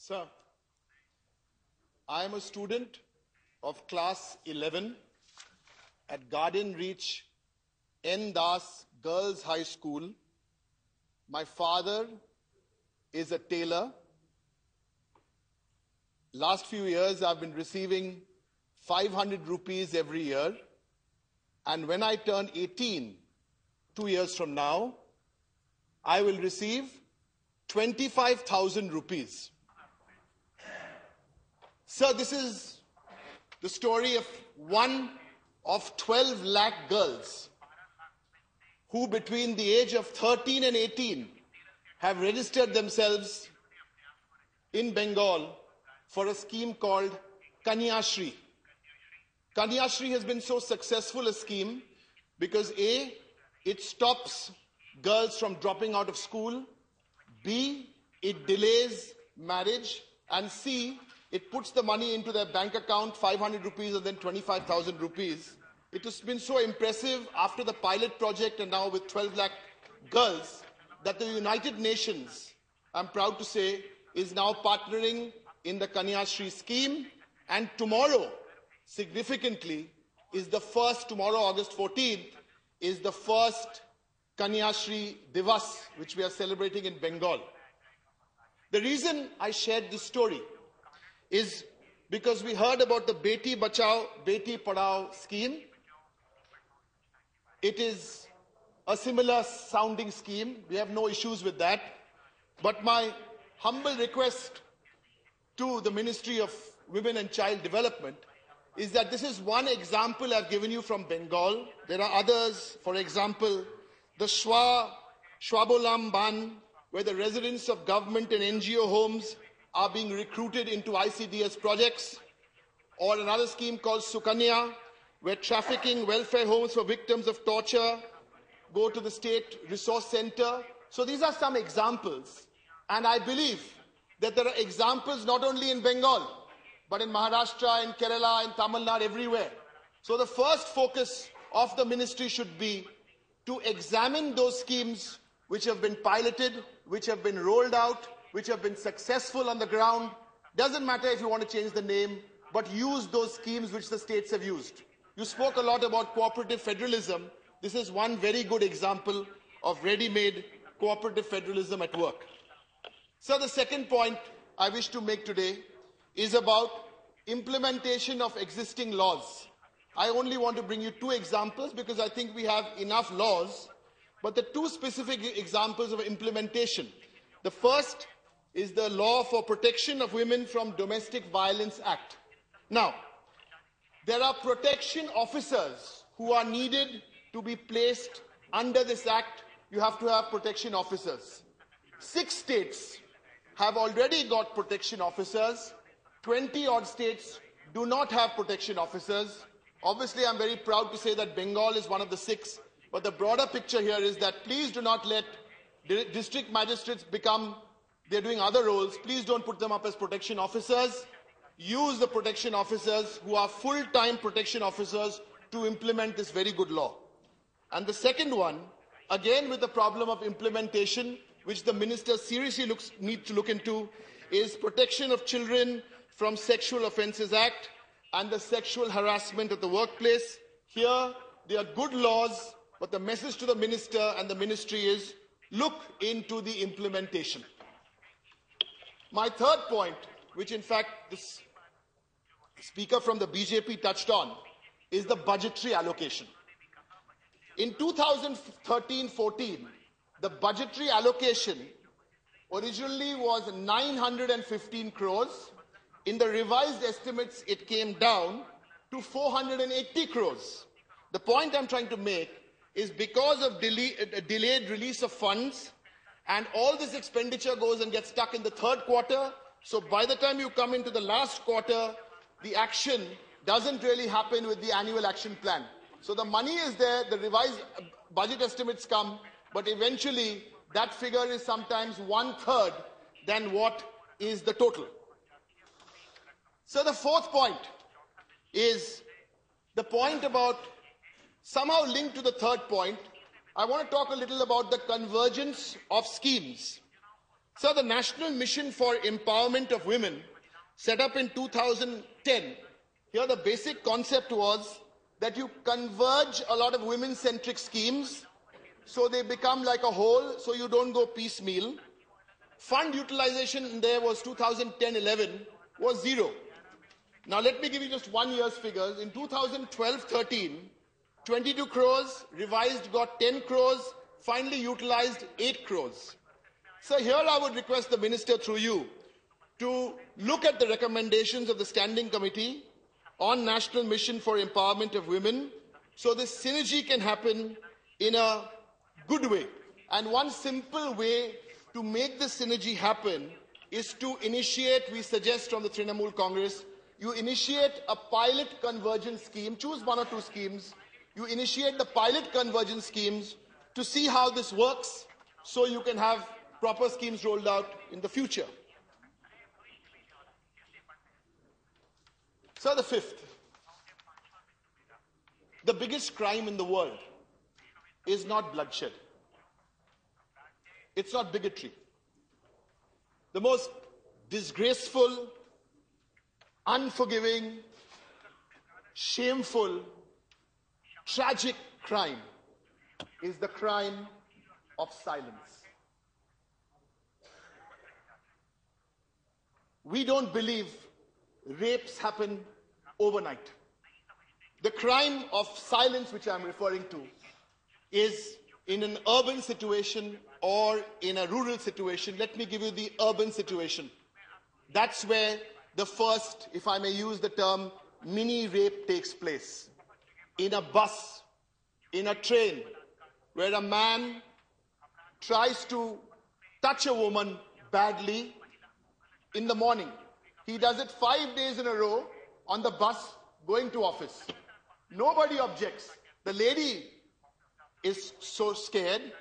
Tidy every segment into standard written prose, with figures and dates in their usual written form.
Sir, I am a student of class 11 at Garden Reach N. Das Girls High School. My father is a tailor. Last few years, I've been receiving 500 rupees every year. And when I turn 18, 2 years from now, I will receive 25,000 rupees. Sir, this is the story of one of 12 lakh girls who between the age of 13 and 18 have registered themselves in Bengal for a scheme called Kanyashri. Kanyashri has been so successful a scheme because A, it stops girls from dropping out of school, B, it delays marriage, and C, it puts the money into their bank account, 500 rupees and then 25,000 rupees. It has been so impressive after the pilot project and now with 12 lakh girls that the United Nations, I'm proud to say, is now partnering in the Kanyashri scheme. And tomorrow, significantly, is the first, tomorrow, August 14th, is the first Kanyashri Divas, which we are celebrating in Bengal. The reason I shared this story is because we heard about the Beti Bachao, Beti Padhao scheme. It is a similar sounding scheme. We have no issues with that. But my humble request to the Ministry of Women and Child Development is that this is one example I've given you from Bengal. There are others, for example, the Shwabolam Ban, where the residents of government and NGO homes are being recruited into ICDS projects, or another scheme called Sukanya, where trafficking welfare homes for victims of torture go to the State Resource Center. So these are some examples, and I believe that there are examples not only in Bengal, but in Maharashtra, in Kerala, in Tamil Nadu, everywhere. So the first focus of the ministry should be to examine those schemes which have been piloted, which have been rolled out, which have been successful on the ground. Doesn't matter if you want to change the name, but use those schemes which the states have used. You spoke a lot about cooperative federalism. This is one very good example of ready-made cooperative federalism at work. So the second point I wish to make today is about implementation of existing laws. I only want to bring you two examples because I think we have enough laws, but the two specific examples of implementation. The first is the Law for Protection of Women from Domestic Violence Act. Now, there are protection officers who are needed to be placed under this act. You have to have protection officers. 6 states have already got protection officers. 20-odd states do not have protection officers. Obviously, I'm very proud to say that Bengal is one of the 6. But the broader picture here is that please do not let district magistrates become, they're doing other roles. Please don't put them up as protection officers. Use the protection officers who are full-time protection officers to implement this very good law. And the second one, again with the problem of implementation, which the minister seriously needs to look into, is Protection of Children from Sexual Offences Act and the Sexual Harassment at the Workplace. Here, there are good laws, but the message to the minister and the ministry is look into the implementation. My third point, which in fact this speaker from the BJP touched on, is the budgetary allocation. In 2013-14, the budgetary allocation originally was 915 crores. In the revised estimates, it came down to 480 crores. The point I'm trying to make is because of delayed release of funds, and all this expenditure goes and gets stuck in the third quarter, so by the time you come into the last quarter, the action doesn't really happen with the annual action plan. So the money is there, the revised budget estimates come, but eventually that figure is sometimes 1/3 than what is the total. So the fourth point is the point about, somehow linked to the third point, I want to talk a little about the convergence of schemes. So the National Mission for Empowerment of Women, set up in 2010, here the basic concept was that you converge a lot of women-centric schemes so they become like a whole, so you don't go piecemeal. Fund utilization there was 2010-11 was zero. Now let me give you just 1 year's figures. In 2012-13, 22 crores, revised got 10 crores, finally utilized 8 crores. So here I would request the Minister through you to look at the recommendations of the Standing Committee on National Mission for Empowerment of Women so this synergy can happen in a good way. And one simple way to make this synergy happen is to initiate, we suggest from the Trinamool Congress, you initiate a pilot convergence scheme, choose 1 or 2 schemes, you initiate the pilot convergence schemes to see how this works so you can have proper schemes rolled out in the future. So the fifth, the biggest crime in the world is not bloodshed. It's not bigotry. The most disgraceful, unforgiving, shameful, tragic crime is the crime of silence. We don't believe rapes happen overnight. The crime of silence, which I'm referring to, is in an urban situation or in a rural situation. Let me give you the urban situation. That's where the first, if I may use the term, mini rape takes place. In a bus, in a train, where a man tries to touch a woman badly in the morning. He does it 5 days in a row on the bus going to office. Nobody objects. The lady is so scared.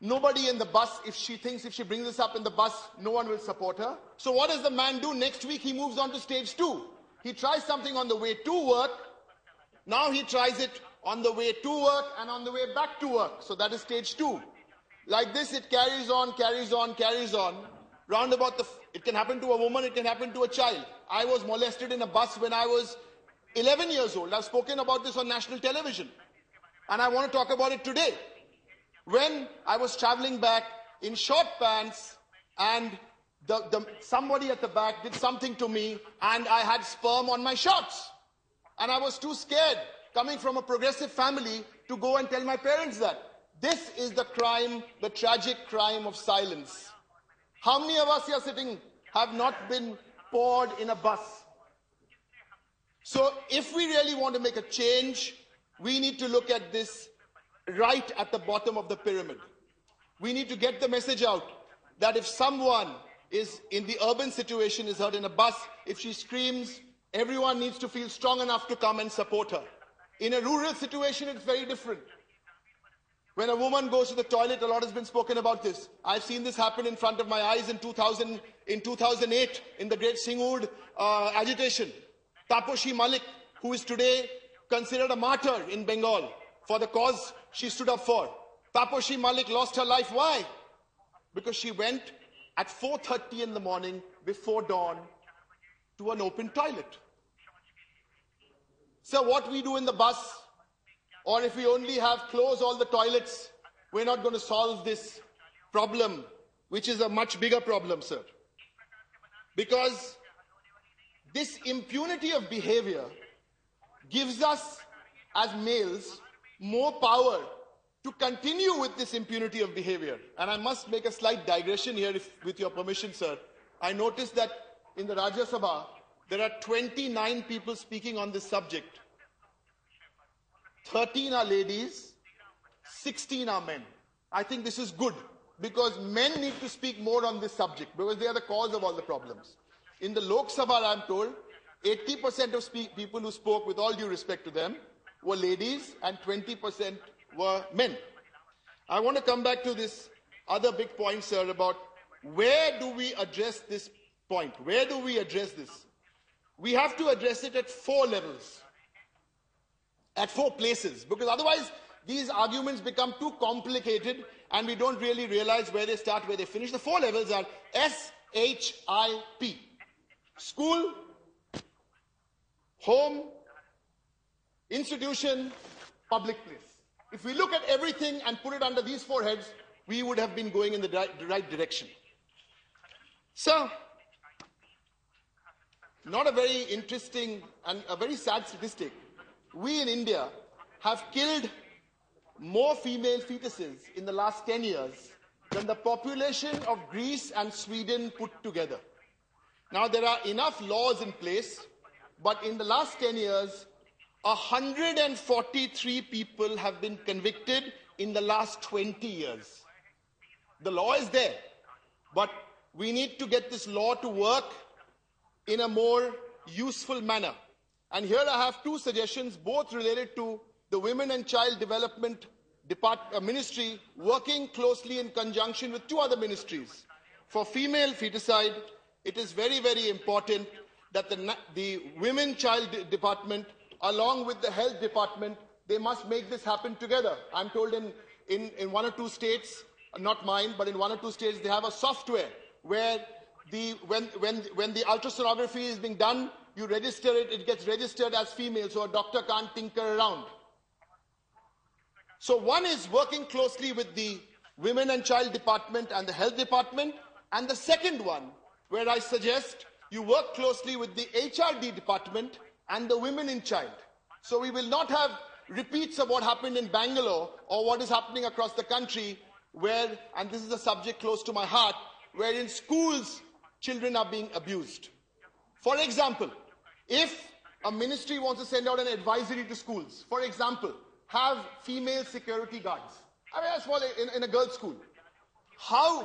Nobody in the bus, if she thinks if she brings this up in the bus, no one will support her. So what does the man do? Next week he moves on to stage 2. He tries something on the way to work. Now he tries it on the way to work and on the way back to work. So that is stage 2. Like this, it carries on, carries on, carries on. It can happen to a woman, it can happen to a child. I was molested in a bus when I was 11 years old. I've spoken about this on national television. And I want to talk about it today. When I was traveling back in short pants and somebody at the back did something to me and I had sperm on my shorts. And I was too scared, coming from a progressive family, to go and tell my parents that. This is the crime, the tragic crime of silence. How many of us here sitting have not been poured in a bus? So if we really want to make a change, we need to look at this right at the bottom of the pyramid. We need to get the message out that if someone is in the urban situation, is hurt in a bus, if she screams, everyone needs to feel strong enough to come and support her. In a rural situation, it's very different. When a woman goes to the toilet, a lot has been spoken about this. I've seen this happen in front of my eyes in 2008 in the Great Singhud agitation. Taposhi Malik, who is today considered a martyr in Bengal for the cause she stood up for. Taposhi Malik lost her life. Why? Because she went at 4:30 in the morning before dawn to an open toilet. So what we do in the bus, or if we only have close all the toilets, we're not going to solve this problem, which is a much bigger problem, sir. Because this impunity of behavior gives us, as males, more power to continue with this impunity of behavior. And I must make a slight digression here, with your permission, sir. I noticed that in the Rajya Sabha, there are 29 people speaking on this subject. 13 are ladies, 16 are men. I think this is good, because men need to speak more on this subject, because they are the cause of all the problems. In the Lok Sabha, I'm told, 80% of people who spoke, with all due respect to them, were ladies and 20% were men. I want to come back to this other big point, sir, about where do we address this point? Where do we address this? We have to address it at 4 levels, at 4 places, because otherwise these arguments become too complicated and we don't really realize where they start, where they finish. The 4 levels are SHIP: school, home, institution, public place. If we look at everything and put it under these 4 heads, we would have been going in the right direction. So, not a very interesting and a very sad statistic. We in India have killed more female fetuses in the last 10 years than the population of Greece and Sweden put together. Now, there are enough laws in place, but in the last 10 years, 143 people have been convicted in the last 20 years. The law is there, but we need to get this law to work in a more useful manner. And here I have 2 suggestions, both related to the Women and Child Development Ministry, working closely in conjunction with 2 other ministries. For female feticide, it is very, very important that the Women Child Department, along with the Health Department, they must make this happen together. I'm told in 1 or 2 states, not mine, but in 1 or 2 states, they have a software where when the ultrasonography is being done, you register it, it gets registered as female, so a doctor can't tinker around. So one is working closely with the Women and Child Department and the Health Department, and the second one, where I suggest you work closely with the HRD Department and the Women in Child. So we will not have repeats of what happened in Bangalore or what is happening across the country where, and this is a subject close to my heart, where in schools children are being abused. For example, if a ministry wants to send out an advisory to schools, for example, have female security guards. I mean, that's what in a girls' school.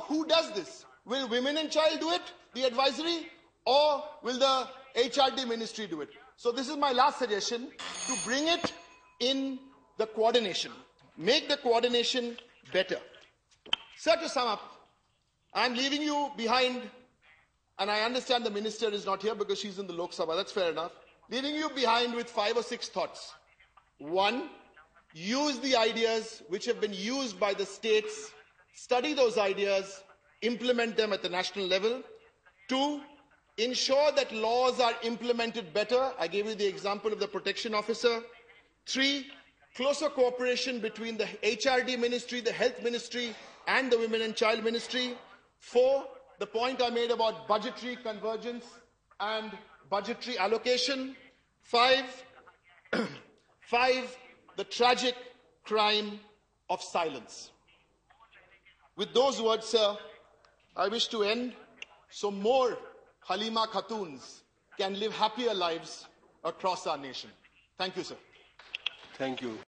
Who does this? Will Women and Child do it, the advisory, or will the HRD ministry do it? So this is my last suggestion, to bring it in the coordination. Make the coordination better. Sir, to sum up, I'm leaving you behind, and I understand the minister is not here because she's in the Lok Sabha, that's fair enough. Leaving you behind with 5 or 6 thoughts. 1, use the ideas which have been used by the states, study those ideas, implement them at the national level. 2, ensure that laws are implemented better. I gave you the example of the protection officer. 3, closer cooperation between the HRD ministry, the health ministry, and the Women and Child ministry. 4, the point I made about budgetary convergence and budgetary allocation. 5, the tragic crime of silence. With those words, sir, I wish to end so more Halima Khatuns can live happier lives across our nation. Thank you, sir. Thank you.